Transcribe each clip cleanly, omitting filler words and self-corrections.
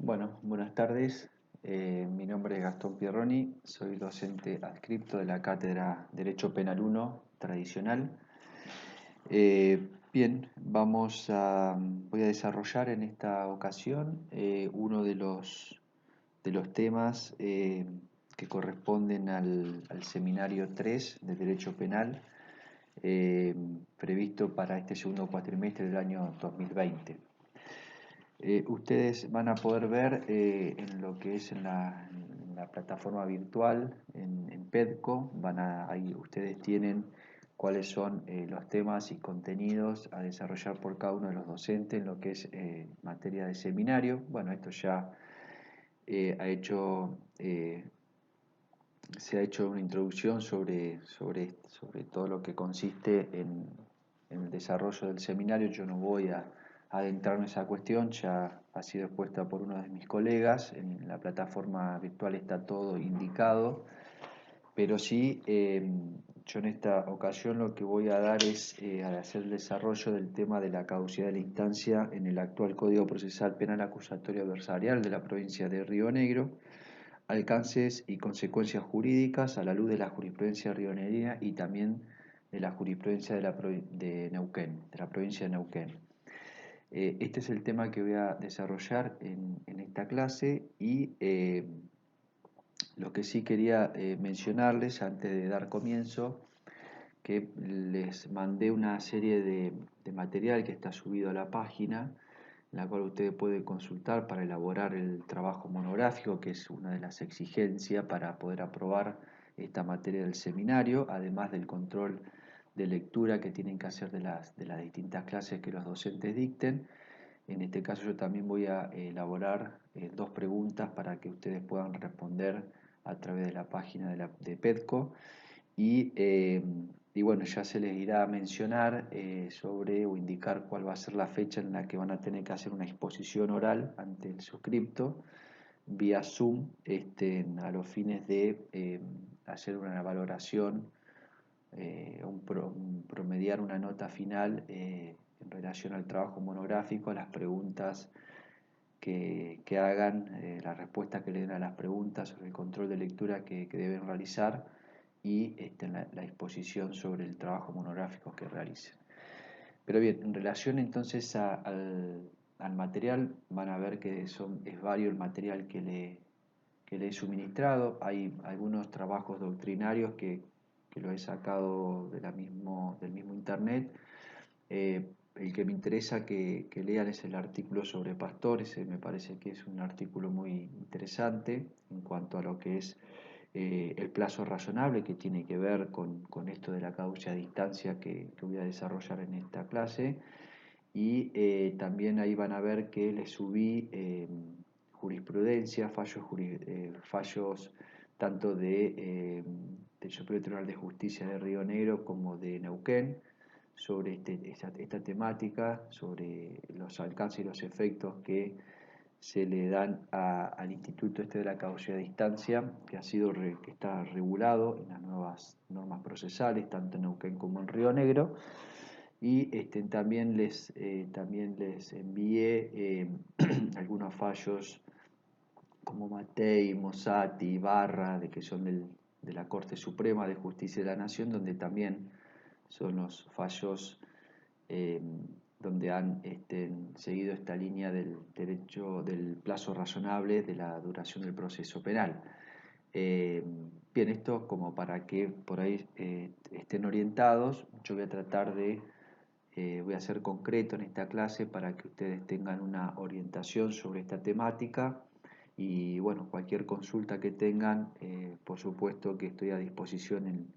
Bueno, buenas tardes. Mi nombre es Gastón Pierroni, soy docente adscripto de la Cátedra Derecho Penal 1 Tradicional. Bien, voy a desarrollar en esta ocasión uno de los temas que corresponden al seminario 3 de Derecho Penal eh, previsto para este segundo cuatrimestre del año 2020. Ustedes van a poder ver en lo que es en la plataforma virtual, en PEDCO, ahí ustedes tienen cuáles son los temas y contenidos a desarrollar por cada uno de los docentes en lo que es materia de seminario. Bueno, esto ya se ha hecho una introducción sobre todo lo que consiste en el desarrollo del seminario. Yo no voy a adentrarme en esa cuestión, ya ha sido expuesta por uno de mis colegas, en la plataforma virtual está todo indicado, pero sí, yo en esta ocasión lo que voy a dar es a hacer el desarrollo del tema de la caducidad de la instancia en el actual Código Procesal Penal Acusatorio Adversarial de la provincia de Río Negro, alcances y consecuencias jurídicas a la luz de la jurisprudencia rionegrina y también de la jurisprudencia de Neuquén, de la provincia de Neuquén. Este es el tema que voy a desarrollar en esta clase y lo que sí quería mencionarles antes de dar comienzo, que les mandé una serie de material que está subido a la página, en la cual ustedes pueden consultar para elaborar el trabajo monográfico, que es una de las exigencias para poder aprobar esta materia del seminario, además del control de lectura que tienen que hacer de las distintas clases que los docentes dicten. En este caso yo también voy a elaborar dos preguntas para que ustedes puedan responder a través de la página de PEDCO y bueno, ya se les irá a mencionar sobre o indicar cuál va a ser la fecha en la que van a tener que hacer una exposición oral ante el suscripto vía Zoom a los fines de hacer una valoración, promediar una nota final en relación al trabajo monográfico, a las preguntas que hagan, las respuestas que le den a las preguntas sobre el control de lectura que deben realizar y la exposición sobre el trabajo monográfico que realicen. Pero bien, en relación entonces al material, van a ver que es vario el material que le he suministrado. Hay algunos trabajos doctrinarios que lo he sacado del mismo internet. El que me interesa que lean es el artículo sobre pastores, me parece que es un artículo muy interesante en cuanto a lo que es el plazo razonable, que tiene que ver con esto de la caducidad de instancia que voy a desarrollar en esta clase. Y también ahí van a ver que les subí jurisprudencia, fallos tanto del Superior Tribunal de Justicia de Río Negro como de Neuquén, sobre esta temática, sobre los alcances y los efectos que se le dan al instituto de la caducidad de instancia, que está regulado en las nuevas normas procesales, tanto en Neuquén como en Río Negro. Y también les envié algunos fallos como Matei, Mossati, Barra, que son de la Corte Suprema de Justicia de la Nación, donde también son los fallos eh, donde han seguido esta línea del derecho del plazo razonable de la duración del proceso penal. Eh, Bien, esto como para que por ahí estén orientados. Yo voy a tratar voy a ser concreto en esta clase para que ustedes tengan una orientación sobre esta temática y bueno, cualquier consulta que tengan, por supuesto que estoy a disposición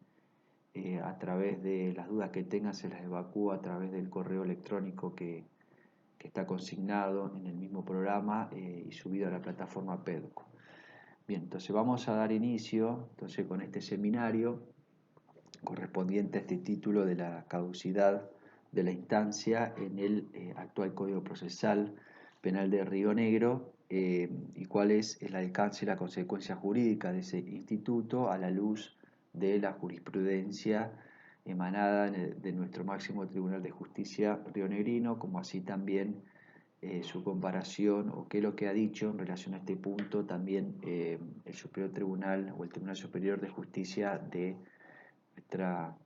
a través de las dudas que tengan, se las evacúo a través del correo electrónico que está consignado en el mismo programa y subido a la plataforma PEDCO. Bien, entonces vamos a dar inicio con este seminario correspondiente a este título de la caducidad de la instancia en el actual Código Procesal Penal de Río Negro y cuál es el alcance y la consecuencia jurídica de ese instituto a la luz de la jurisprudencia emanada de nuestro máximo Tribunal de Justicia rionegrino, como así también su comparación o qué es lo que ha dicho en relación a este punto también el Superior Tribunal o el Tribunal Superior de Justicia de nuestra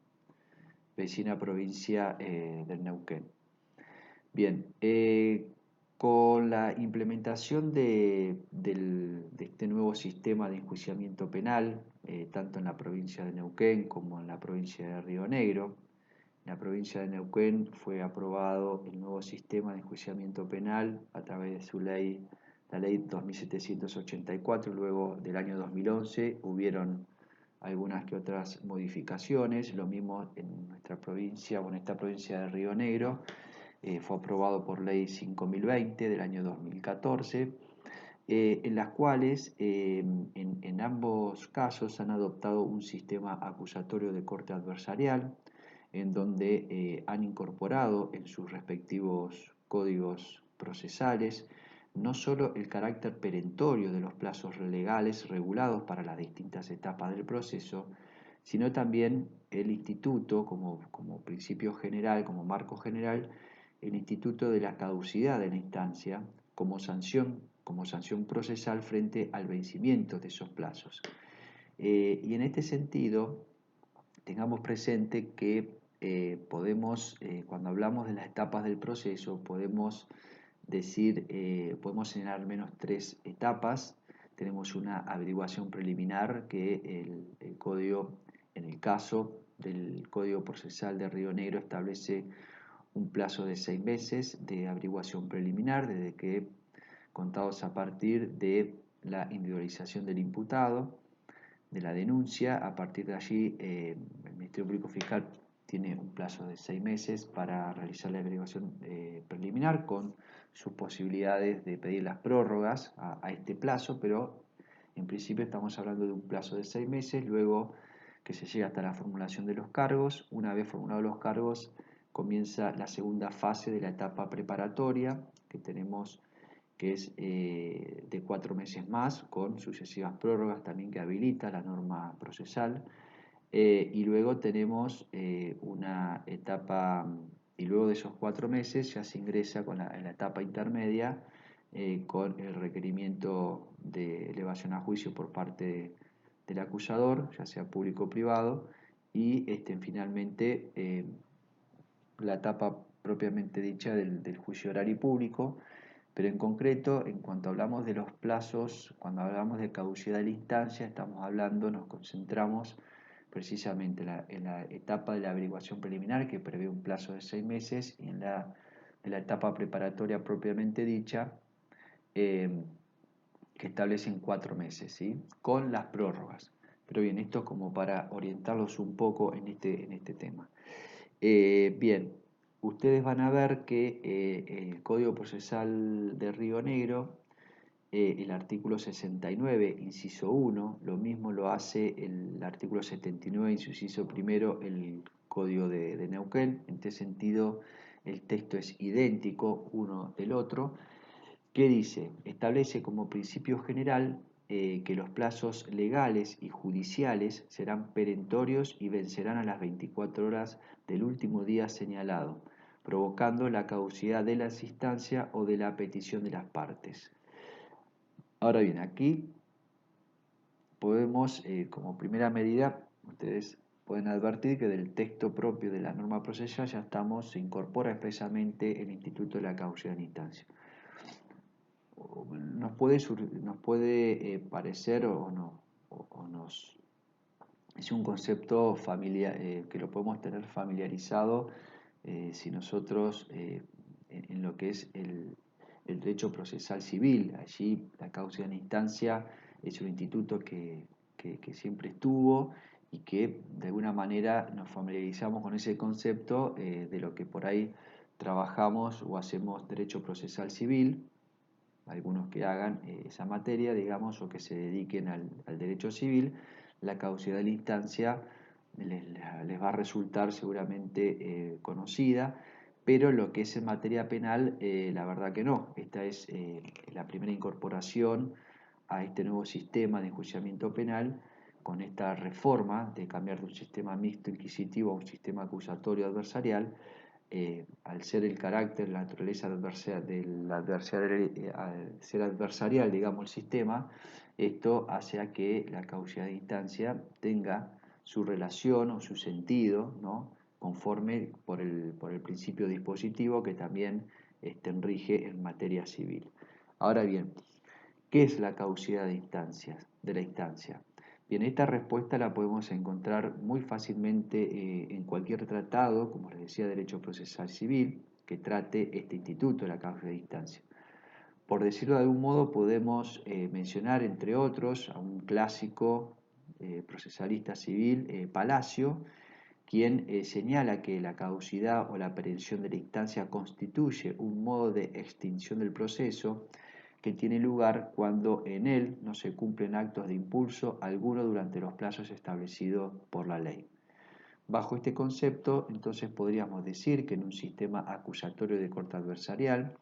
vecina provincia del Neuquén. Bien, con la implementación de este nuevo sistema de enjuiciamiento penal, tanto en la provincia de Neuquén como en la provincia de Río Negro, en la provincia de Neuquén fue aprobado el nuevo sistema de enjuiciamiento penal a través de su ley, la ley 2784, luego del año 2011 hubieron algunas que otras modificaciones, lo mismo en nuestra provincia o en esta provincia de Río Negro, fue aprobado por ley 5020 del año 2014, en las cuales en ambos casos han adoptado un sistema acusatorio de corte adversarial, en donde han incorporado en sus respectivos códigos procesales no solo el carácter perentorio de los plazos legales regulados para las distintas etapas del proceso, sino también el instituto como principio general, como marco general, el instituto de la caducidad de la instancia como sanción procesal frente al vencimiento de esos plazos. Y en este sentido, tengamos presente que podemos, cuando hablamos de las etapas del proceso, podemos decir, podemos señalar al menos tres etapas. Tenemos una averiguación preliminar que el código, en el caso del Código Procesal de Río Negro, establece un plazo de 6 meses de averiguación preliminar, desde que contados a partir de la individualización del imputado, de la denuncia. A partir de allí, el Ministerio Público Fiscal tiene un plazo de 6 meses para realizar la averiguación preliminar, con sus posibilidades de pedir las prórrogas a este plazo, pero en principio estamos hablando de un plazo de 6 meses, luego que se llega hasta la formulación de los cargos. Una vez formulados los cargos, comienza la segunda fase de la etapa preparatoria, que tenemos que es de 4 meses más, con sucesivas prórrogas también que habilita la norma procesal. Y luego tenemos una etapa, y luego de esos 4 meses ya se ingresa en la etapa intermedia, con el requerimiento de elevación a juicio por parte del acusador, ya sea público o privado, y finalmente la etapa propiamente dicha del juicio oral y público. Pero en concreto, en cuanto hablamos de los plazos, cuando hablamos de caducidad de la instancia, estamos hablando, nos concentramos precisamente en la etapa de la averiguación preliminar, que prevé un plazo de 6 meses, y en la etapa preparatoria propiamente dicha, que establecen 4 meses, ¿sí? Con las prórrogas. Pero bien, esto es como para orientarlos un poco en este tema. Bien, ustedes van a ver que el Código Procesal de Río Negro, el artículo 69, inciso 1, lo mismo lo hace el artículo 79, inciso primero, el Código de Neuquén. En este sentido, el texto es idéntico uno del otro, que dice, establece como principio general que los plazos legales y judiciales serán perentorios y vencerán a las 24 horas del último día señalado, provocando la caducidad de la instancia o de la petición de las partes. Ahora bien, aquí podemos, como primera medida, ustedes pueden advertir que del texto propio de la norma procesal ya se incorpora expresamente el instituto de la caducidad de instancia. Nos puede parecer o no, o nos es un concepto familiar, que lo podemos tener familiarizado si nosotros en lo que es el derecho procesal civil. Allí la causa en instancia es un instituto que siempre estuvo y que de alguna manera nos familiarizamos con ese concepto de lo que por ahí trabajamos o hacemos derecho procesal civil. Algunos que hagan esa materia, digamos, o que se dediquen al derecho civil, la caducidad de la instancia les va a resultar seguramente conocida, pero lo que es en materia penal, la verdad que no. Esta es la primera incorporación a este nuevo sistema de enjuiciamiento penal, con esta reforma de cambiar de un sistema mixto inquisitivo a un sistema acusatorio adversarial, al ser el carácter, la naturaleza del adversario, al ser adversarial, digamos, el sistema, esto hace a que la causalidad de instancia tenga su relación o su sentido, ¿no? Conforme por el principio dispositivo que también rige en materia civil. Ahora bien, ¿qué es la causalidad de la instancia? Bien, esta respuesta la podemos encontrar muy fácilmente en cualquier tratado, como les decía, de derecho procesal civil, que trate este instituto de la causalidad de instancia. Por decirlo de algún modo, podemos mencionar, entre otros, a un clásico procesalista civil, Palacio, quien señala que la caducidad o la aprehensión de la instancia constituye un modo de extinción del proceso que tiene lugar cuando en él no se cumplen actos de impulso alguno durante los plazos establecidos por la ley. Bajo este concepto, entonces podríamos decir que en un sistema acusatorio de corte adversarial,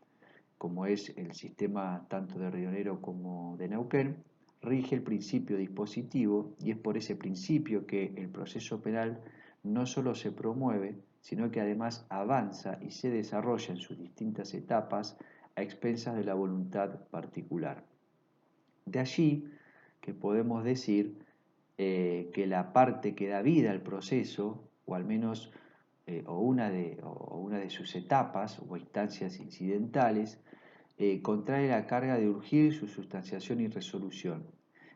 como es el sistema tanto de Río Negro como de Neuquén, rige el principio dispositivo y es por ese principio que el proceso penal no solo se promueve, sino que además avanza y se desarrolla en sus distintas etapas a expensas de la voluntad particular. De allí que podemos decir que la parte que da vida al proceso, o al menos una de sus etapas o instancias incidentales, contrae la carga de urgir su sustanciación y resolución.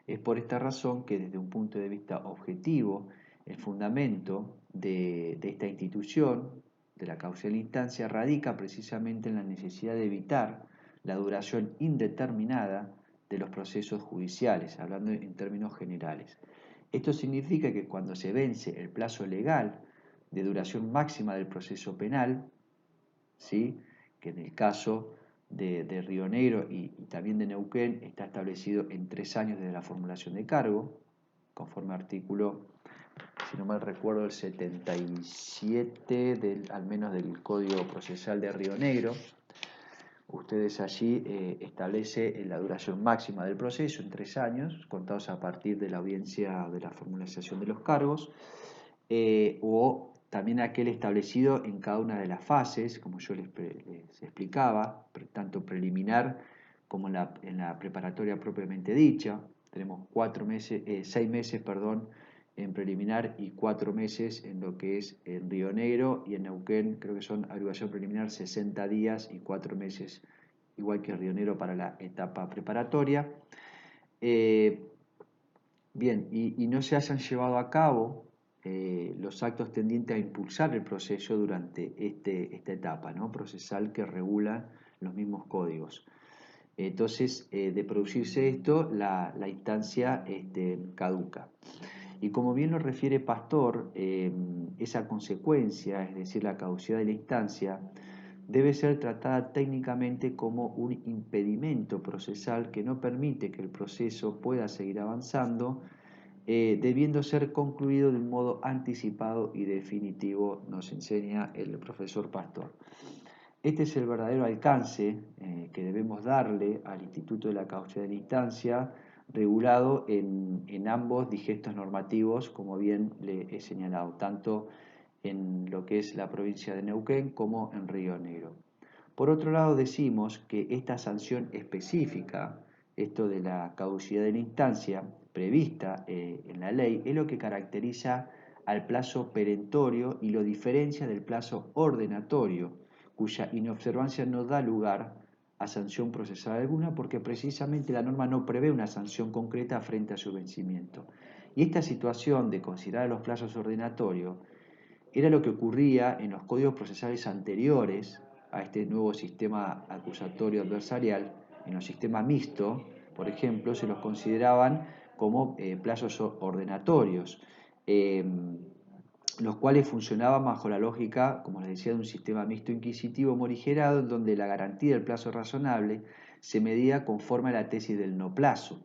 Es por esta razón que desde un punto de vista objetivo, el fundamento de esta institución, de la causa de la instancia, radica precisamente en la necesidad de evitar la duración indeterminada de los procesos judiciales, hablando en términos generales. Esto significa que cuando se vence el plazo legal de duración máxima del proceso penal, ¿sí?, que en el caso de Río Negro y también de Neuquén está establecido en 3 años desde la formulación de cargo, conforme artículo, si no mal recuerdo, el 77 al menos del Código Procesal de Río Negro. Ustedes allí establece la duración máxima del proceso en 3 años, contados a partir de la audiencia de la formulación de los cargos, o también aquel establecido en cada una de las fases, como yo les explicaba, tanto preliminar como en la preparatoria propiamente dicha. Tenemos 6 meses, en preliminar y 4 meses en lo que es en Río Negro, y en Neuquén creo que son averiguación preliminar 60 días y 4 meses, igual que Río Negro para la etapa preparatoria. Bien, y no se hayan llevado a cabo los actos tendientes a impulsar el proceso durante esta etapa, ¿no?, procesal que regula los mismos códigos. Entonces, de producirse esto, la instancia caduca. Y como bien lo refiere Pastor, esa consecuencia, es decir, la caducidad de la instancia, debe ser tratada técnicamente como un impedimento procesal que no permite que el proceso pueda seguir avanzando, debiendo ser concluido de un modo anticipado y definitivo, nos enseña el profesor Pastor. Este es el verdadero alcance que debemos darle al Instituto de la Causalidad de la Instancia, regulado en ambos digestos normativos, como bien le he señalado, tanto en lo que es la provincia de Neuquén como en Río Negro. Por otro lado, decimos que esta sanción específica, esto de la caducidad de la instancia prevista en la ley, es lo que caracteriza al plazo perentorio y lo diferencia del plazo ordenatorio, cuya inobservancia no da lugar a sanción procesal alguna, porque precisamente la norma no prevé una sanción concreta frente a su vencimiento. Y esta situación de considerar los plazos ordenatorios era lo que ocurría en los códigos procesales anteriores a este nuevo sistema acusatorio adversarial. En los sistemas mixtos, por ejemplo, se los consideraban como plazos ordenatorios, los cuales funcionaban bajo la lógica, como les decía, de un sistema mixto inquisitivo morigerado, en donde la garantía del plazo razonable se medía conforme a la tesis del no plazo,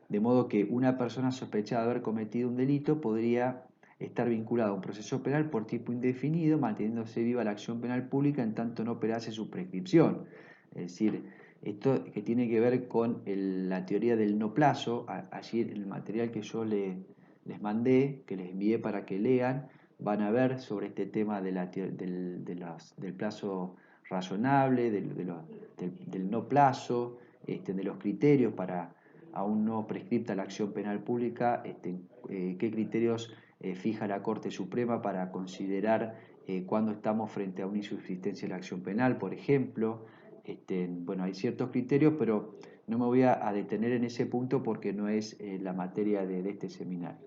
de modo que una persona sospechada de haber cometido un delito podría estar vinculada a un proceso penal por tiempo indefinido, manteniéndose viva la acción penal pública en tanto no operase su prescripción. Es decir, esto que tiene que ver con la teoría del no plazo. Allí en el material que yo les mandé, que les envié para que lean, van a ver sobre este tema del plazo razonable, del no plazo, de los criterios para aún no prescripta la acción penal pública, qué criterios fija la Corte Suprema para considerar cuando estamos frente a una insubsistencia de la acción penal, por ejemplo. Bueno, hay ciertos criterios, pero no me voy a detener en ese punto porque no es la materia de este seminario.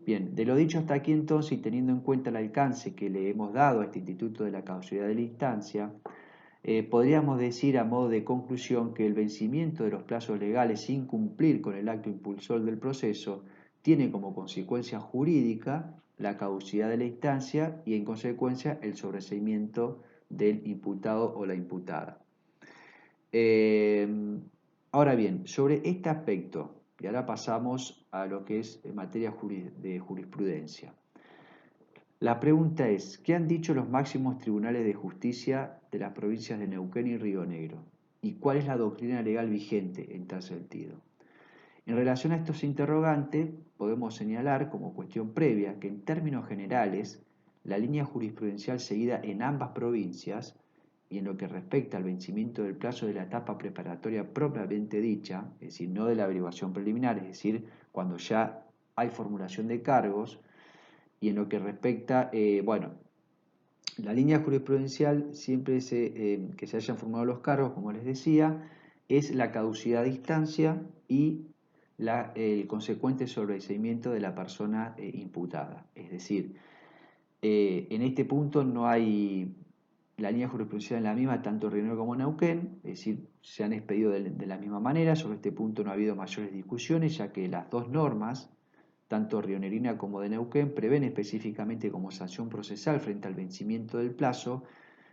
Bien, de lo dicho hasta aquí entonces, y teniendo en cuenta el alcance que le hemos dado a este Instituto de la Causalidad de la Instancia, podríamos decir a modo de conclusión que el vencimiento de los plazos legales sin cumplir con el acto impulsor del proceso tiene como consecuencia jurídica la caducidad de la instancia y en consecuencia el sobreseimiento del imputado o la imputada. Ahora bien, sobre este aspecto, y ahora pasamos a lo que es en materia de jurisprudencia. La pregunta es, ¿qué han dicho los máximos tribunales de justicia de las provincias de Neuquén y Río Negro? ¿Y cuál es la doctrina legal vigente en tal sentido? En relación a estos interrogantes, podemos señalar como cuestión previa que en términos generales, la línea jurisprudencial seguida en ambas provincias, y en lo que respecta al vencimiento del plazo de la etapa preparatoria propiamente dicha, es decir, no de la averiguación preliminar, es decir, cuando ya hay formulación de cargos, y en lo que respecta, bueno, la línea jurisprudencial siempre que se hayan formado los cargos, como les decía, es la caducidad de instancia y el consecuente sobreseimiento de la persona imputada. Es decir, en este punto no hay la línea jurisprudencial en la misma, tanto Río Negro como Neuquén, es decir, se han expedido de la misma manera. Sobre este punto no ha habido mayores discusiones, ya que las dos normas, tanto rionerina como de Neuquén, prevén específicamente como sanción procesal frente al vencimiento del plazo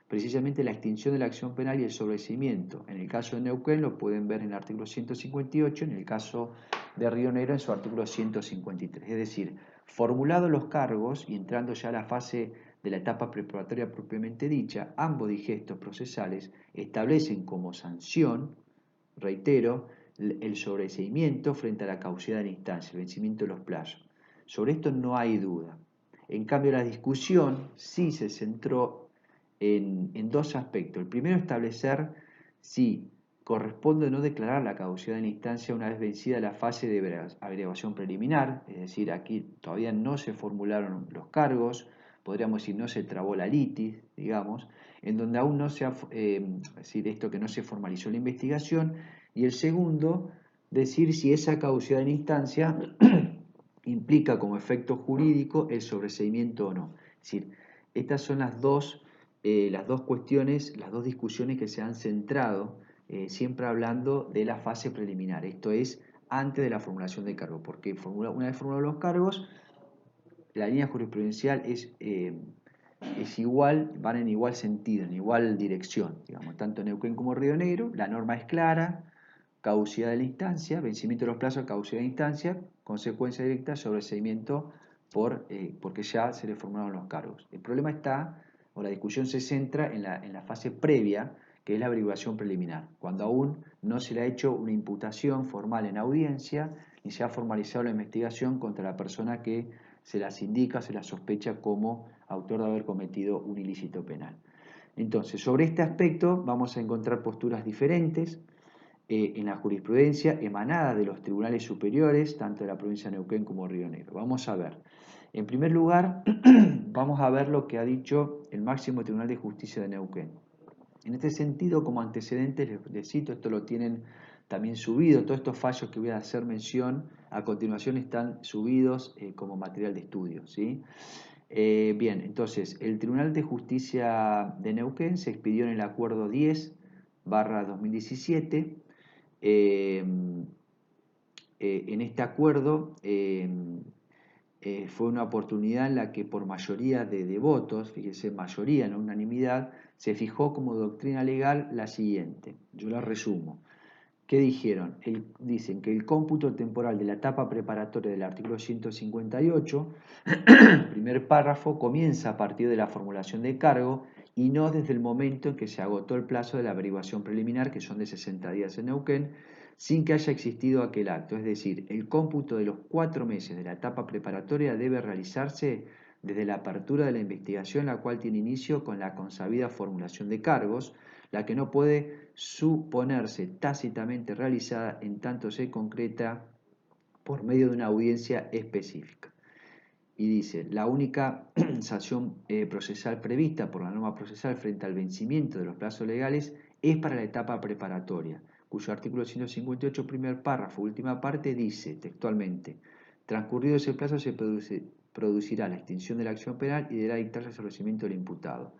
precisamente la extinción de la acción penal y el sobreseimiento. En el caso de Neuquén lo pueden ver en el artículo 158, en el caso de Río Negro en su artículo 153. Es decir, formulados los cargos y entrando ya a la fase de la etapa preparatoria propiamente dicha, ambos digestos procesales establecen como sanción, reitero, el sobreseimiento frente a la caducidad de la instancia, el vencimiento de los plazos. Sobre esto no hay duda. En cambio, la discusión sí se centró en dos aspectos. El primero, establecer si corresponde o no declarar la caducidad de la instancia una vez vencida la fase de averiguación preliminar, es decir, aquí todavía no se formularon los cargos, podríamos decir no se trabó la litis, digamos, en donde aún no se ha, es decir, esto que no se formalizó la investigación, y el segundo, decir si esa caducidad de la instancia implica como efecto jurídico el sobreseimiento o no. Es decir, estas son las dos cuestiones, las dos discusiones que se han centrado, siempre hablando de la fase preliminar, esto es, antes de la formulación de cargo, porque una vez formulados los cargos, la línea jurisprudencial es igual, van en igual sentido, en igual dirección, digamos, tanto Neuquén como Río Negro, la norma es clara, caducidad de la instancia, vencimiento de los plazos, caducidad de instancia, consecuencia directa, sobreseimiento porque ya se le formularon los cargos. El problema está, o la discusión se centra en la fase previa, que es la averiguación preliminar, cuando aún no se le ha hecho una imputación formal en audiencia ni se ha formalizado la investigación contra la persona que se las indica, se las sospecha como autor de haber cometido un ilícito penal. Entonces, sobre este aspecto vamos a encontrar posturas diferentes en la jurisprudencia emanada de los tribunales superiores, tanto de la provincia de Neuquén como Río Negro. Vamos a ver. En primer lugar, vamos a ver lo que ha dicho el máximo Tribunal de Justicia de Neuquén. En este sentido, como antecedentes, les cito, esto lo tienen también subido, todos estos fallos que voy a hacer mención a continuación están subidos como material de estudio, ¿sí? Bien, entonces, el Tribunal de Justicia de Neuquén se expidió en el acuerdo 10/2017. En este acuerdo fue una oportunidad en la que por mayoría de votos, fíjese, mayoría, no unanimidad, se fijó como doctrina legal la siguiente. Yo la resumo. ¿Qué dijeron? Dicen que el cómputo temporal de la etapa preparatoria del artículo 158, primer párrafo, comienza a partir de la formulación de cargo y no desde el momento en que se agotó el plazo de la averiguación preliminar, que son de 60 días en Neuquén, sin que haya existido aquel acto. Es decir, el cómputo de los 4 meses de la etapa preparatoria debe realizarse desde la apertura de la investigación, la cual tiene inicio con la consabida formulación de cargos, la que no puede suponerse tácitamente realizada en tanto se concreta por medio de una audiencia específica. Y dice, la única sanción procesal prevista por la norma procesal frente al vencimiento de los plazos legales es para la etapa preparatoria, cuyo artículo 158, primer párrafo, última parte, dice textualmente, transcurrido ese plazo se producirá la extinción de la acción penal y deberá dictarse el resarcimiento del imputado,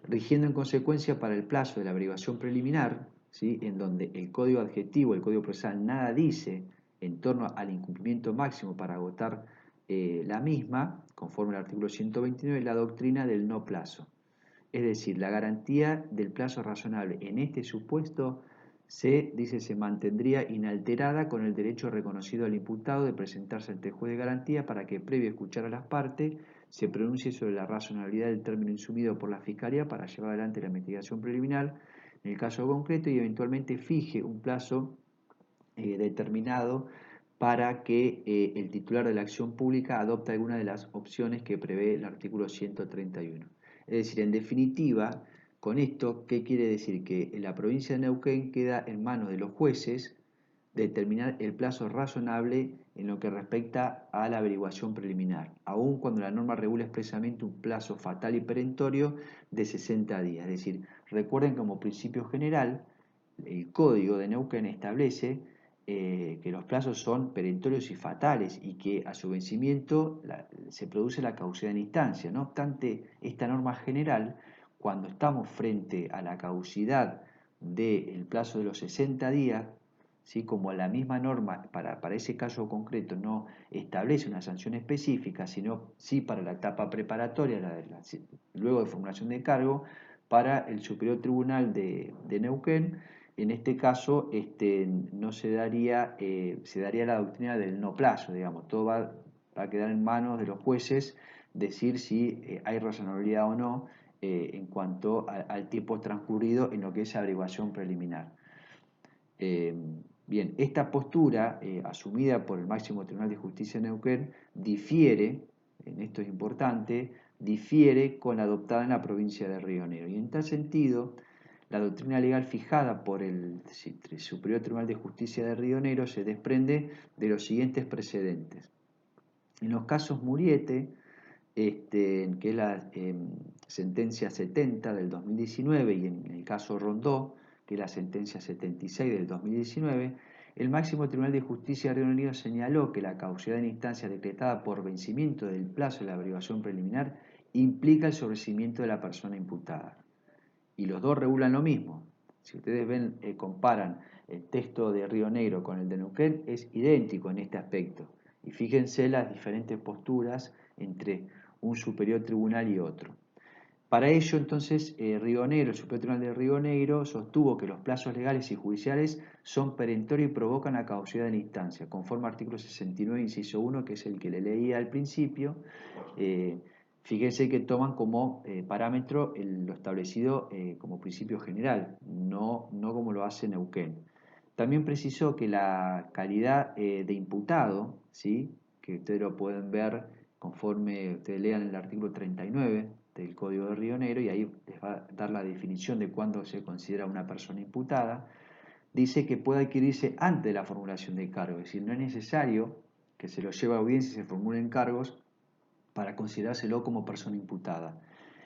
rigiendo en consecuencia para el plazo de la averiguación preliminar, ¿sí?, en donde el código adjetivo, el código procesal, nada dice en torno al incumplimiento máximo para agotar la misma, conforme al artículo 129, la doctrina del no plazo. Es decir, la garantía del plazo razonable en este supuesto se mantendría inalterada con el derecho reconocido al imputado de presentarse ante el juez de garantía para que, previo a escuchar a las partes, se pronuncie sobre la razonabilidad del término insumido por la Fiscalía para llevar adelante la investigación preliminar en el caso concreto y eventualmente fije un plazo determinado para que el titular de la acción pública adopte alguna de las opciones que prevé el artículo 131. Es decir, en definitiva, con esto, ¿qué quiere decir? Que en la provincia de Neuquén queda en manos de los jueces determinar el plazo razonable en lo que respecta a la averiguación preliminar, aun cuando la norma regula expresamente un plazo fatal y perentorio de 60 días. Es decir, recuerden como principio general, el Código de Neuquén establece que los plazos son perentorios y fatales y que a su vencimiento se produce la caducidad en instancia. No obstante, esta norma general, cuando estamos frente a la caducidad del plazo de los 60 días, ¿sí?, como la misma norma para ese caso concreto no establece una sanción específica, sino sí para la etapa preparatoria, luego de formulación de cargo, para el Superior Tribunal de Neuquén, en este caso no se daría la doctrina del no plazo, digamos, todo va a quedar en manos de los jueces decir si hay razonabilidad o no en cuanto al tiempo transcurrido en lo que es averiguación preliminar. Bien, esta postura, asumida por el máximo Tribunal de Justicia de Neuquén, difiere, en esto es importante, difiere con la adoptada en la provincia de Río Negro. Y en tal sentido, la doctrina legal fijada por el Superior Tribunal de Justicia de Río Negro se desprende de los siguientes precedentes. En los casos Muriete, que es la sentencia 70 del 2019, y en el caso Rondó, que es la sentencia 76 del 2019, el máximo Tribunal de Justicia de Río Negro señaló que la caducidad en instancia decretada por vencimiento del plazo de la averiguación preliminar implica el sobreseimiento de la persona imputada. Y los dos regulan lo mismo. Si ustedes ven, comparan el texto de Río Negro con el de Neuquén, es idéntico en este aspecto. Y fíjense las diferentes posturas entre un superior tribunal y otro. Para ello, entonces, Río Negro, el Superior Tribunal de Río Negro, sostuvo que los plazos legales y judiciales son perentorios y provocan la caducidad de la instancia, conforme al artículo 69, inciso 1, que es el que le leía al principio. Fíjense que toman como parámetro lo establecido como principio general, no como lo hace Neuquén. También precisó que la calidad de imputado, ¿sí?, que ustedes lo pueden ver conforme ustedes lean el artículo 39 del Código de Río Negro, y ahí les va a dar la definición de cuándo se considera una persona imputada, dice que puede adquirirse antes de la formulación de cargos, es decir, no es necesario que se lo lleve a audiencia y se formulen cargos para considerárselo como persona imputada.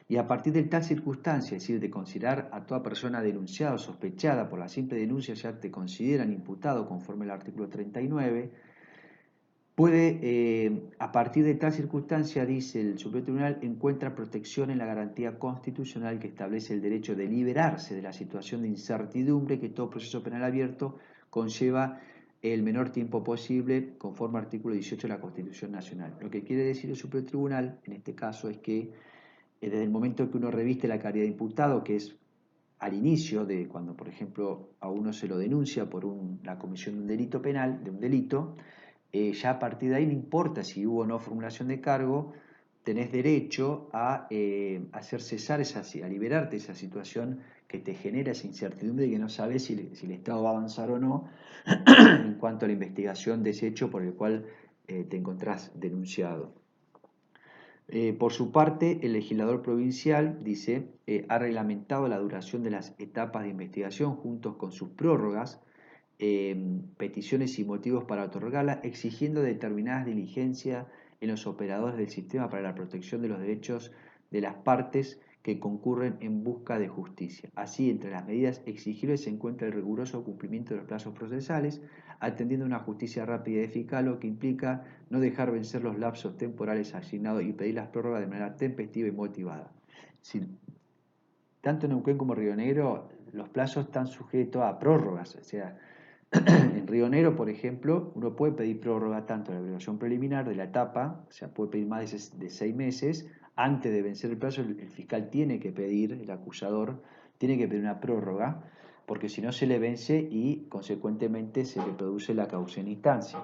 Y a partir de tal circunstancia, es decir, de considerar a toda persona denunciada o sospechada por la simple denuncia, ya te consideran imputado conforme al artículo 39, a partir de tal circunstancia, dice el Superior Tribunal, encuentra protección en la garantía constitucional que establece el derecho de liberarse de la situación de incertidumbre que todo proceso penal abierto conlleva el menor tiempo posible, conforme al artículo 18 de la Constitución Nacional. Lo que quiere decir el Superior Tribunal, en este caso, es que desde el momento que uno reviste la calidad de imputado, que es al inicio de cuando, por ejemplo, a uno se lo denuncia por la comisión de un delito penal, ya a partir de ahí no importa si hubo o no formulación de cargo, tenés derecho a hacer cesar a liberarte de esa situación que te genera esa incertidumbre de que no sabes si el Estado va a avanzar o no en cuanto a la investigación de ese hecho por el cual te encontrás denunciado. Por su parte, el legislador provincial, dice, ha reglamentado la duración de las etapas de investigación juntos con sus prórrogas, peticiones y motivos para otorgarla, exigiendo determinadas diligencias en los operadores del sistema para la protección de los derechos de las partes que concurren en busca de justicia. Así, entre las medidas exigibles se encuentra el riguroso cumplimiento de los plazos procesales, atendiendo a una justicia rápida y eficaz, lo que implica no dejar vencer los lapsos temporales asignados y pedir las prórrogas de manera tempestiva y motivada. Si, tanto en Neuquén como en Río Negro, los plazos están sujetos a prórrogas, o sea, en Río Negro, por ejemplo, uno puede pedir prórroga tanto de la evaluación preliminar de la etapa, o sea, puede pedir más de 6 meses, antes de vencer el plazo, el fiscal tiene que pedir, el acusador tiene que pedir una prórroga, porque si no se le vence y consecuentemente se le produce la causa en instancia.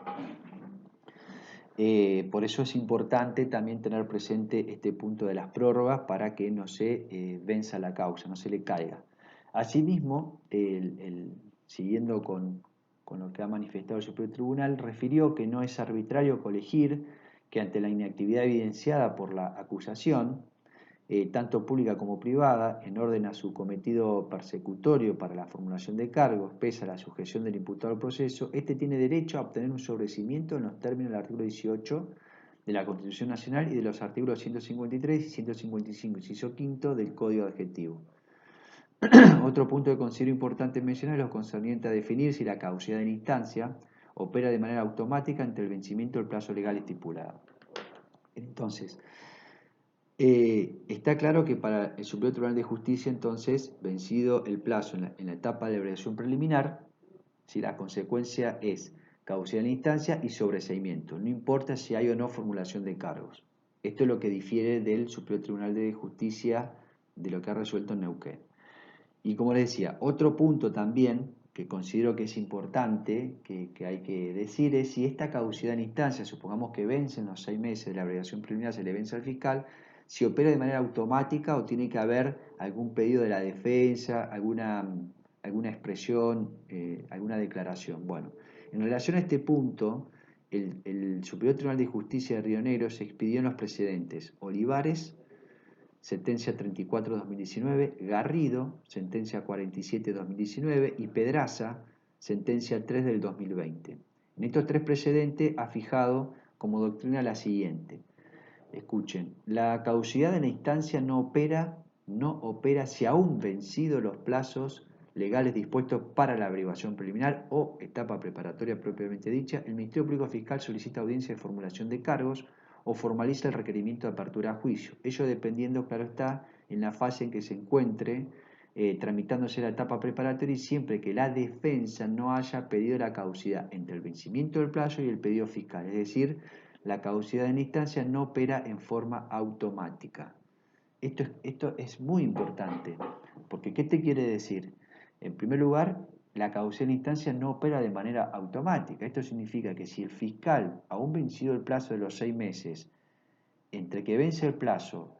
Por eso es importante también tener presente este punto de las prórrogas para que no se venza la causa, no se le caiga. Asimismo, siguiendo con lo que ha manifestado el Supremo Tribunal, refirió que no es arbitrario colegir que ante la inactividad evidenciada por la acusación, tanto pública como privada, en orden a su cometido persecutorio para la formulación de cargos, pese a la sujeción del imputado al proceso, éste tiene derecho a obtener un sobreseimiento en los términos del artículo 18 de la Constitución Nacional y de los artículos 153 y 155, inciso quinto del Código Adjetivo. Otro punto que considero importante mencionar es lo concerniente a definir si la caducidad en instancia opera de manera automática ante el vencimiento del plazo legal estipulado. Entonces, está claro que para el Supremo Tribunal de Justicia, entonces, vencido el plazo en la etapa de evaluación preliminar, si la consecuencia es caducidad en instancia y sobreseimiento, no importa si hay o no formulación de cargos. Esto es lo que difiere del Supremo Tribunal de Justicia de lo que ha resuelto en Neuquén. Y como les decía, otro punto también que considero que es importante, que hay que decir, es si esta caducidad en instancia, supongamos que vencen los 6 meses de la abreviación preliminar, se le vence al fiscal, si opera de manera automática o tiene que haber algún pedido de la defensa, alguna expresión, alguna declaración. Bueno, en relación a este punto, el Superior Tribunal de Justicia de Río Negro se expidió en los precedentes Olivares, sentencia 34-2019, Garrido, sentencia 47-2019 y Pedraza, sentencia 3 del 2020. En estos tres precedentes ha fijado como doctrina la siguiente. Escuchen, la caducidad de la instancia no opera si aún vencidos los plazos legales dispuestos para la averiguación preliminar o etapa preparatoria propiamente dicha, el Ministerio Público Fiscal solicita audiencia de formulación de cargos o formaliza el requerimiento de apertura a juicio. Ello dependiendo, claro está, en la fase en que se encuentre tramitándose la etapa preparatoria y siempre que la defensa no haya pedido la caducidad entre el vencimiento del plazo y el pedido fiscal. Es decir, la caducidad en instancia no opera en forma automática. Esto es muy importante, porque ¿qué te quiere decir? En primer lugar, la caducidad en instancia no opera de manera automática. Esto significa que si el fiscal, aún vencido el plazo de los 6 meses, entre que vence el plazo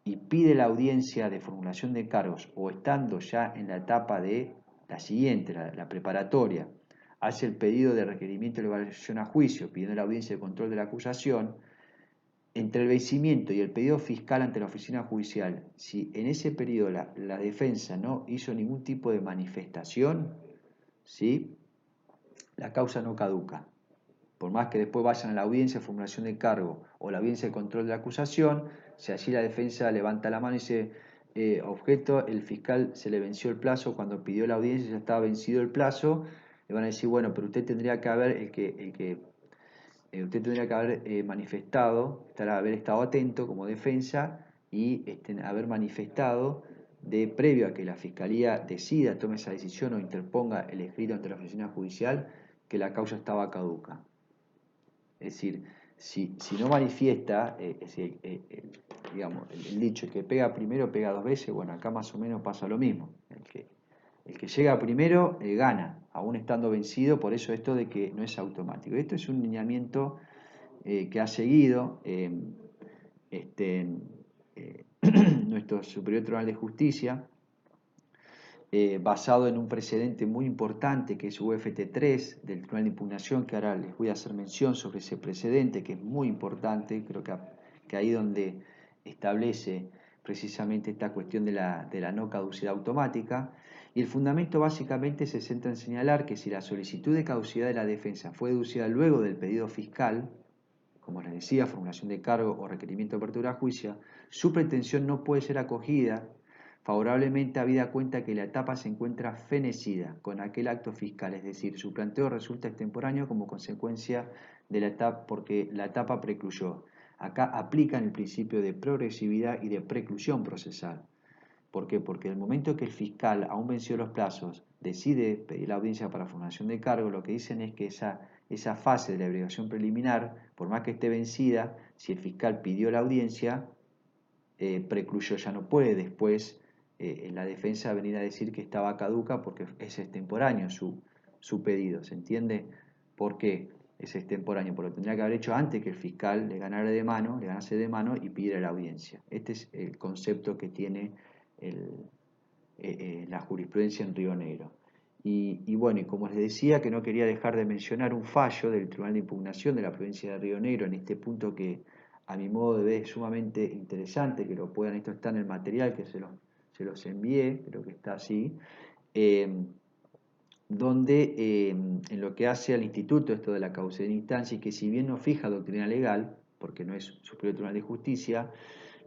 y pide la audiencia de formulación de cargos o estando ya en la etapa de la siguiente, la preparatoria, hace el pedido de requerimiento de evaluación a juicio, pidiendo la audiencia de control de la acusación, entre el vencimiento y el pedido fiscal ante la oficina judicial, si en ese periodo la defensa no hizo ningún tipo de manifestación, ¿sí?, la causa no caduca. Por más que después vayan a la audiencia de formulación de cargo o la audiencia de control de la acusación, si allí la defensa levanta la mano y dice, objeto, el fiscal se le venció el plazo, cuando pidió la audiencia ya estaba vencido el plazo, le van a decir, bueno, pero usted tendría que haber, usted tendría que haber manifestado, haber estado atento como defensa y haber manifestado previo a que la Fiscalía decida, tome esa decisión o interponga el escrito ante la oficina judicial, que la causa estaba caduca. Es decir, si no manifiesta, digamos, el dicho que pega primero pega 2 veces, bueno, acá más o menos pasa lo mismo. El que llega primero gana, aún estando vencido, por eso esto de que no es automático. Esto es un lineamiento que ha seguido nuestro Superior Tribunal de Justicia, basado en un precedente muy importante que es UFT3 del Tribunal de Impugnación, que ahora les voy a hacer mención sobre ese precedente, que es muy importante, creo que que ahí donde establece precisamente esta cuestión de la no caducidad automática. Y el fundamento básicamente se centra en señalar que si la solicitud de caducidad de la defensa fue deducida luego del pedido fiscal, como les decía, formulación de cargo o requerimiento de apertura a juicio, su pretensión no puede ser acogida favorablemente habida cuenta que la etapa se encuentra fenecida con aquel acto fiscal, es decir, su planteo resulta extemporáneo como consecuencia de la etapa porque la etapa precluyó. Acá aplican el principio de progresividad y de preclusión procesal. ¿Por qué? Porque en el momento que el fiscal, aún vencido los plazos, decide pedir la audiencia para formación de cargo, lo que dicen es que esa fase de la averiguación preliminar, por más que esté vencida, si el fiscal pidió la audiencia, precluyó, ya no puede después en la defensa venir a decir que estaba caduca porque es extemporáneo su pedido, ¿se entiende? ¿Por qué es extemporáneo? Porque lo tendría que haber hecho antes que el fiscal le ganase de mano y pidiera la audiencia. Este es el concepto que tiene la jurisprudencia en Río Negro. Y bueno, y como les decía, que no quería dejar de mencionar un fallo del Tribunal de Impugnación de la provincia de Río Negro en este punto que a mi modo de ver es sumamente interesante, que lo puedan, esto está en el material que se los envié, creo que está así, eh, donde en lo que hace al instituto esto de la causa de instancia, y que si bien no fija doctrina legal, porque no es Superior Tribunal de Justicia,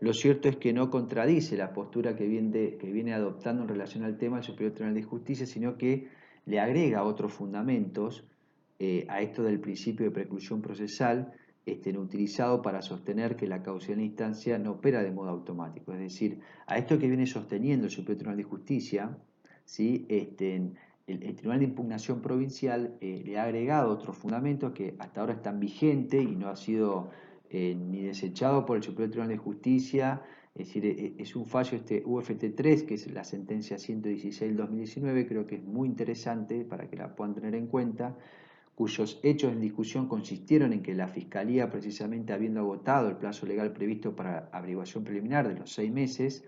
lo cierto es que no contradice la postura que viene adoptando en relación al tema del Superior Tribunal de Justicia, sino que le agrega otros fundamentos a esto del principio de preclusión procesal, utilizado para sostener que la causa de instancia no opera de modo automático. Es decir, a esto que viene sosteniendo el Superior Tribunal de Justicia, ¿sí? El Tribunal de Impugnación Provincial le ha agregado otros fundamentos que hasta ahora están vigentes y no ha sido ni desechado por el Superior Tribunal de Justicia. Es decir, es un fallo UFT3, que es la sentencia 116 del 2019, creo que es muy interesante para que la puedan tener en cuenta, cuyos hechos en discusión consistieron en que la Fiscalía, precisamente habiendo agotado el plazo legal previsto para averiguación preliminar de los 6 meses,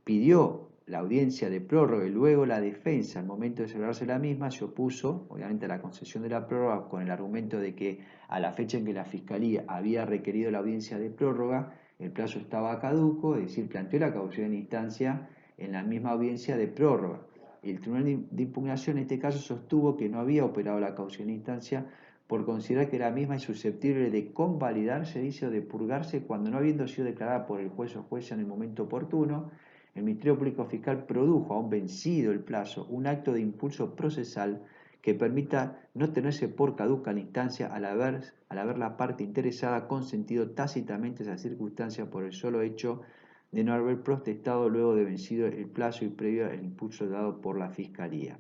pidió la audiencia de prórroga y luego la defensa, al momento de celebrarse la misma, se opuso, obviamente, a la concesión de la prórroga con el argumento de que a la fecha en que la Fiscalía había requerido la audiencia de prórroga, el plazo estaba caduco, es decir, planteó la causación en instancia en la misma audiencia de prórroga. El Tribunal de Impugnación en este caso sostuvo que no había operado la causación en instancia por considerar que la misma es susceptible de convalidarse, dice, o de purgarse cuando no habiendo sido declarada por el juez o jueza en el momento oportuno, el Ministerio Público Fiscal produjo, aún vencido el plazo, un acto de impulso procesal que permita no tenerse por caduca la instancia al haber la parte interesada consentido tácitamente esa circunstancia por el solo hecho de no haber protestado luego de vencido el plazo y previo al impulso dado por la Fiscalía.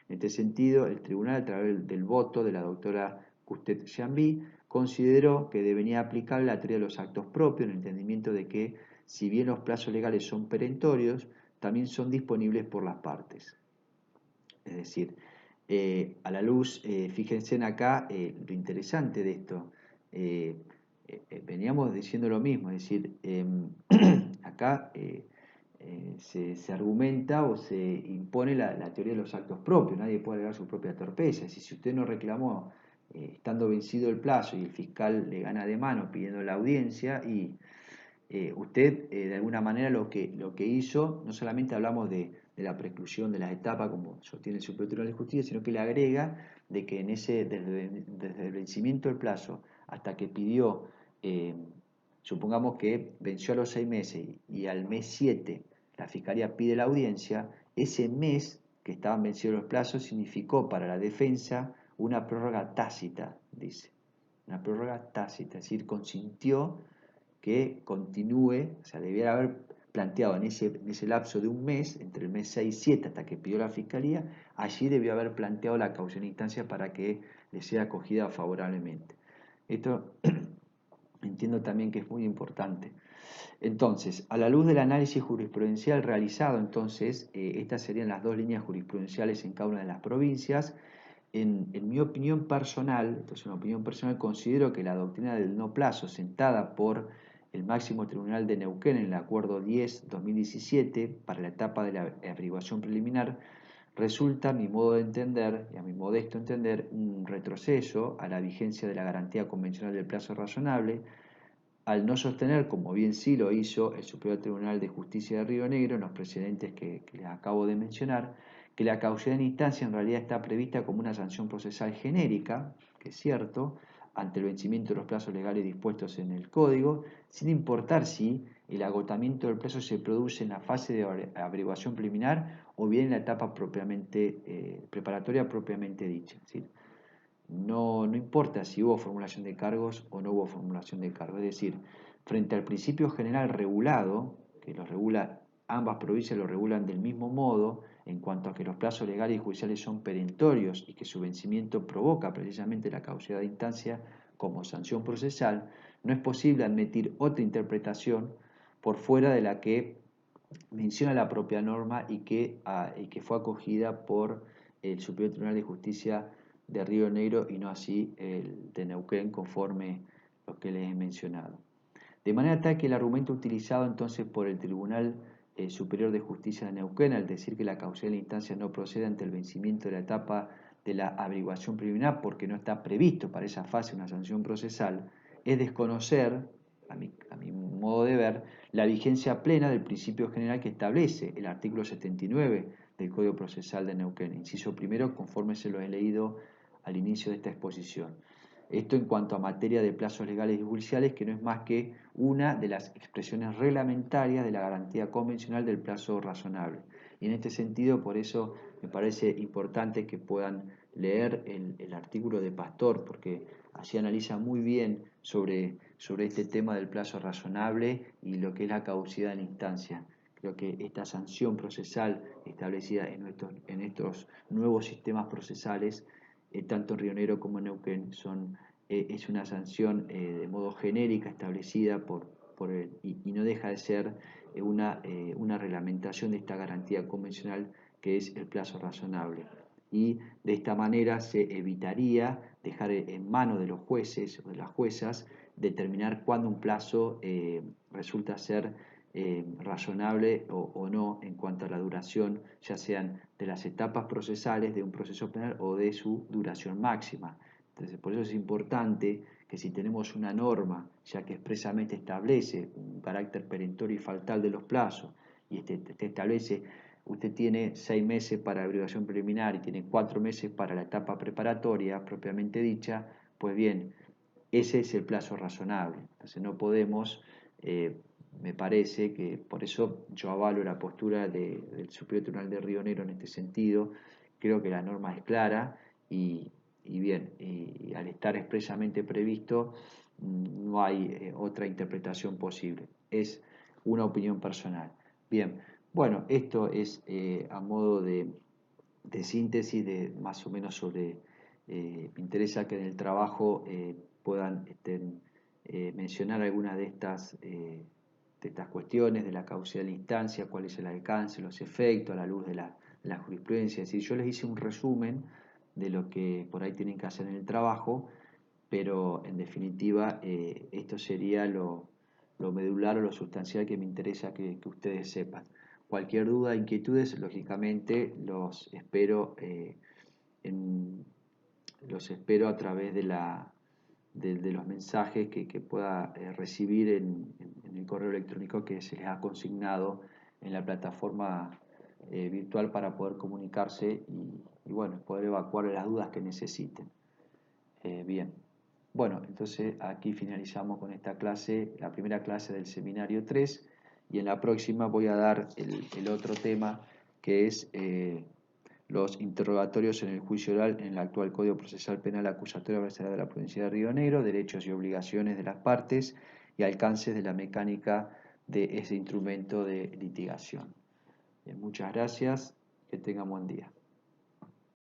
En este sentido, el tribunal, a través del voto de la doctora Custet Jambi, consideró que debería aplicar la teoría de los actos propios, en el entendimiento de que, si bien los plazos legales son perentorios, también son disponibles por las partes. Es decir, a la luz, fíjense en acá lo interesante de esto. Veníamos diciendo lo mismo, es decir, acá se argumenta o se impone la teoría de los actos propios, nadie puede alegar su propia torpeza. Si usted no reclamó estando vencido el plazo y el fiscal le gana de mano pidiendo la audiencia, y usted de alguna manera lo que hizo, no solamente hablamos de la preclusión de las etapas como sostiene el Superior Tribunal de Justicia, sino que le agrega de que desde el vencimiento del plazo hasta que pidió, supongamos que venció a los 6 meses y al mes 7 la Fiscalía pide la audiencia, ese mes que estaban vencidos los plazos significó para la defensa una prórroga tácita, dice. Una prórroga tácita, es decir, consintió que continúe, o sea, debiera haber planteado en ese lapso de un mes, entre el mes 6 y 7 hasta que pidió la Fiscalía, allí debió haber planteado la causa en instancia para que le sea acogida favorablemente. Esto entiendo también que es muy importante. Entonces, a la luz del análisis jurisprudencial realizado, entonces, estas serían las dos líneas jurisprudenciales en cada una de las provincias. En mi opinión personal, esto es una opinión personal, considero que la doctrina del no plazo sentada por el máximo tribunal de Neuquén en el acuerdo 10-2017 para la etapa de la averiguación preliminar resulta, a mi modo de entender y a mi modesto entender, un retroceso a la vigencia de la garantía convencional del plazo razonable, al no sostener, como bien sí lo hizo el Superior Tribunal de Justicia de Río Negro en los precedentes que les acabo de mencionar, que la caducidad en instancia en realidad está prevista como una sanción procesal genérica, que es cierto, ante el vencimiento de los plazos legales dispuestos en el Código, sin importar si el agotamiento del plazo se produce en la fase de averiguación preliminar o bien en la etapa preparatoria propiamente dicha. Es decir, no importa si hubo formulación de cargos o no hubo formulación de cargos. Es decir, frente al principio general regulado, que lo regula, ambas provincias lo regulan del mismo modo, en cuanto a que los plazos legales y judiciales son perentorios y que su vencimiento provoca precisamente la caducidad de instancia como sanción procesal, no es posible admitir otra interpretación por fuera de la que menciona la propia norma y que fue acogida por el Superior Tribunal de Justicia de Río Negro y no así el de Neuquén, conforme lo que les he mencionado. De manera tal que el argumento utilizado entonces por el Tribunal Superior de Justicia de Neuquén, al decir que la causa de la instancia no procede ante el vencimiento de la etapa de la averiguación preliminar porque no está previsto para esa fase una sanción procesal, es desconocer, a mi modo de ver, la vigencia plena del principio general que establece el artículo 79 del Código Procesal de Neuquén, inciso primero, conforme se lo he leído al inicio de esta exposición. Esto en cuanto a materia de plazos legales y judiciales, que no es más que una de las expresiones reglamentarias de la garantía convencional del plazo razonable. Y en este sentido, por eso me parece importante que puedan leer el artículo de Pastor, porque allí analiza muy bien sobre este tema del plazo razonable y lo que es la caducidad en instancia. Creo que esta sanción procesal establecida en estos nuevos sistemas procesales, tanto en Río Negro como en Neuquén, es una sanción de modo genérica establecida y no deja de ser una reglamentación de esta garantía convencional que es el plazo razonable. Y de esta manera se evitaría dejar en manos de los jueces o de las juezas determinar cuándo un plazo resulta ser razonable o no en cuanto a la duración, ya sean de las etapas procesales de un proceso penal o de su duración máxima. Entonces, por eso es importante que si tenemos una norma, ya que expresamente establece un carácter perentorio y faltal de los plazos, y establece, usted tiene 6 meses para la averiguación preliminar y tiene 4 meses para la etapa preparatoria propiamente dicha, pues bien, ese es el plazo razonable. Entonces no podemos, me parece que por eso yo avalo la postura del Superior Tribunal de Río Negro en este sentido. Creo que la norma es clara y bien, y al estar expresamente previsto, no hay otra interpretación posible. Es una opinión personal. Bien, bueno, esto es a modo de síntesis de más o menos sobre, me interesa que en el trabajo puedan mencionar algunas de estas cuestiones de la caducidad de la instancia, cuál es el alcance, los efectos a la luz de la jurisprudencia. Es decir, yo les hice un resumen de lo que por ahí tienen que hacer en el trabajo, pero en definitiva esto sería lo medular o lo sustancial que me interesa que ustedes sepan. Cualquier duda, inquietudes, lógicamente los espero a través de los mensajes que pueda recibir en el correo electrónico que se les ha consignado en la plataforma virtual para poder comunicarse y bueno, poder evacuar las dudas que necesiten. Bien. Bueno, entonces aquí finalizamos con esta clase, la primera clase del seminario 3, y en la próxima voy a dar el otro tema que es los interrogatorios en el juicio oral en el actual Código Procesal Penal Acusatorio Adversario de la Provincia de Río Negro, derechos y obligaciones de las partes y alcances de la mecánica de ese instrumento de litigación. Bien, muchas gracias, que tengan buen día.